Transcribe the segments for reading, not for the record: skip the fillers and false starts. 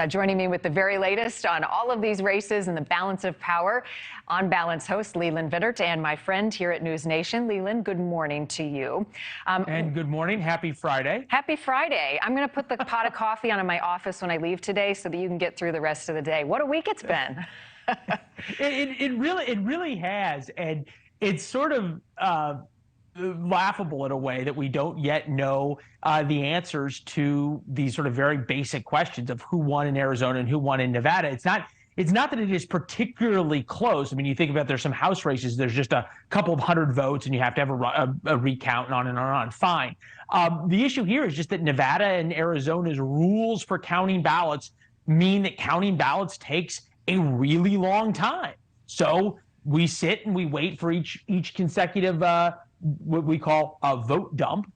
Joining me with the very latest on all of these races and the balance of power, On Balance host Leland Vittert and my friend here at NewsNation. Leland, good morning to you. And good morning. Happy Friday. Happy Friday. I'm going to put the pot of coffee on in my office when I leave today so that you can get through the rest of the day. What a week it's been. It really has. And it's sort of laughable in a way that we don't yet know the answers to these sort of very basic questions of who won in Arizona and who won in Nevada. It's not that it is particularly close. I mean, you think about there's some House races, there's just a couple of hundred votes and you have to have a recount and on and on. Fine. The issue here is just that Nevada and Arizona's rules for counting ballots mean that counting ballots takes a really long time. So we sit and we wait for each consecutive what we call a vote dump,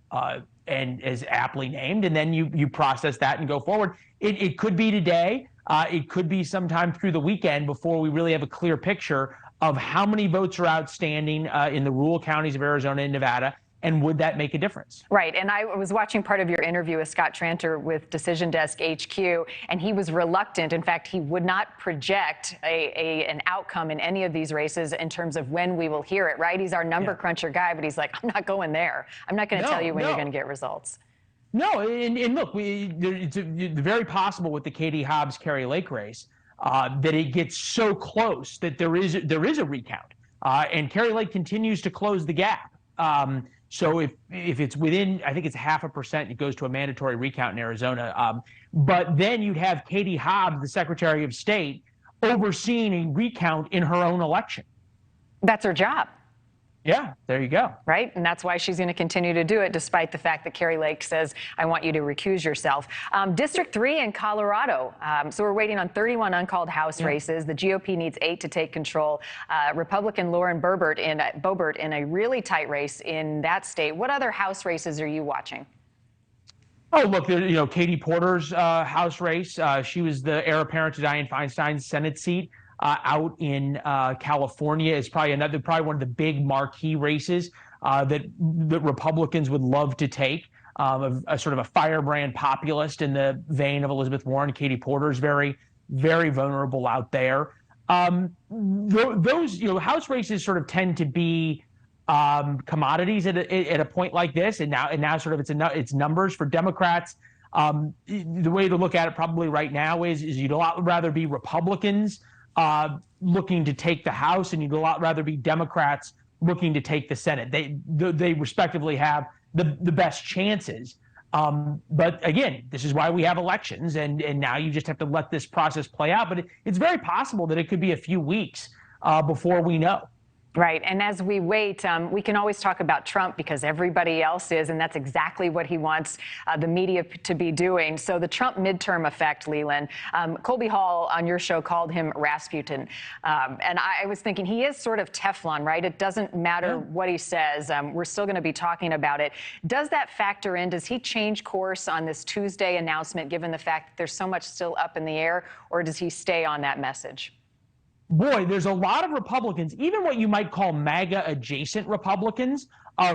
and is aptly named, and then you process that and go forward. It could be today. It could be sometime through the weekend before we really have a clear picture of how many votes are outstanding in the rural counties of Arizona and Nevada, and would that make a difference? Right. And I was watching part of your interview with Scott Tranter with Decision Desk HQ, and he was reluctant. In fact, he would not project an outcome in any of these races in terms of when we will hear it, right? He's our number cruncher guy, but he's like, I'm not going there. I'm not going to tell you when you're going to get results. No, and look, it's very possible with the Katie Hobbs-Kari Lake race that it gets so close that there is a recount, and Kari Lake continues to close the gap. So if it's within, I think it's 0.5%, it goes to a mandatory recount in Arizona. But then you'd have Katie Hobbs, the Secretary of State, overseeing a recount in her own election. That's her job. Yeah, there you go. Right. And that's why she's going to continue to do it, despite the fact that Kari Lake says, I want you to recuse yourself. District 3 in Colorado. So we're waiting on 31 uncalled House races. The GOP needs 8 to take control. Republican Lauren Boebert in a really tight race in that state. What other House races are you watching? Oh, look, Katie Porter's House race. She was the heir apparent to Dianne Feinstein's Senate seat. Out in California is probably one of the big marquee races that Republicans would love to take. A sort of a firebrand populist in the vein of Elizabeth Warren. Katie Porter is very, very vulnerable out there. Those House races sort of tend to be commodities at a point like this, and now sort of it's numbers for Democrats. The way to look at it probably right now is you'd a lot rather be Republicans looking to take the House, and you'd a lot rather be Democrats looking to take the Senate. They respectively have the best chances. But again, this is why we have elections, and now you just have to let this process play out. But it's very possible that it could be a few weeks before we know. Right. And as we wait, we can always talk about Trump because everybody else is, and that's exactly what he wants the media to be doing. So the Trump midterm effect, Leland, Colby Hall on your show called him Rasputin. And I was thinking he is sort of Teflon, right? It doesn't matter what he says. We're still going to be talking about it. Does that factor in? Does he change course on this Tuesday announcement, given the fact that there's so much still up in the air, or does he stay on that message? Boy, there's a lot of Republicans, even what you might call MAGA-adjacent Republicans,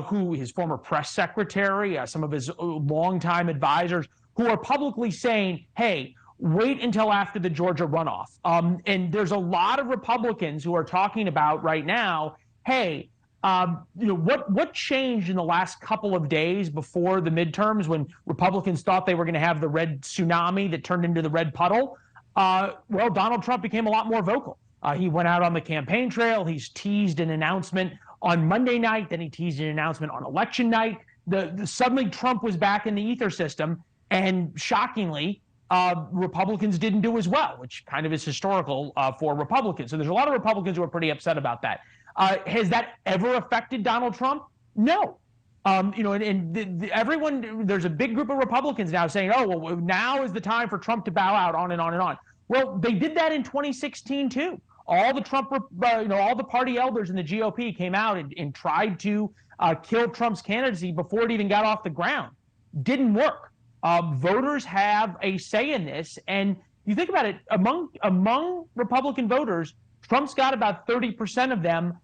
who his former press secretary, some of his longtime advisors, who are publicly saying, hey, wait until after the Georgia runoff. And there's a lot of Republicans who are talking about right now, hey, what changed in the last couple of days before the midterms when Republicans thought they were going to have the red tsunami that turned into the red puddle? Well, Donald Trump became a lot more vocal. He went out on the campaign trail. He's teased an announcement on Monday night. Then he teased an announcement on election night. Suddenly Trump was back in the ether system. And shockingly, Republicans didn't do as well, which kind of is historical for Republicans. So there's a lot of Republicans who are pretty upset about that. Has that ever affected Donald Trump? No. Everyone, there's a big group of Republicans now saying, oh, well, now is the time for Trump to bow out, on and on and on. Well, they did that in 2016, too. All the Trump, all the party elders in the GOP came out and tried to kill Trump's candidacy before it even got off the ground. Didn't work. Voters have a say in this. And you think about it, among Republican voters, Trump's got about 30% of them,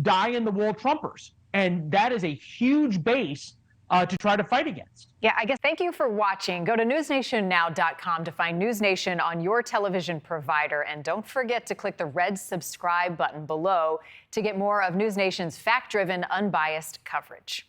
die-in-the-wool Trumpers. And that is a huge base to try to fight against. Yeah, I guess thank you for watching. Go to newsnationnow.com to find NewsNation on your television provider. And don't forget to click the red subscribe button below to get more of NewsNation's fact-driven, unbiased coverage.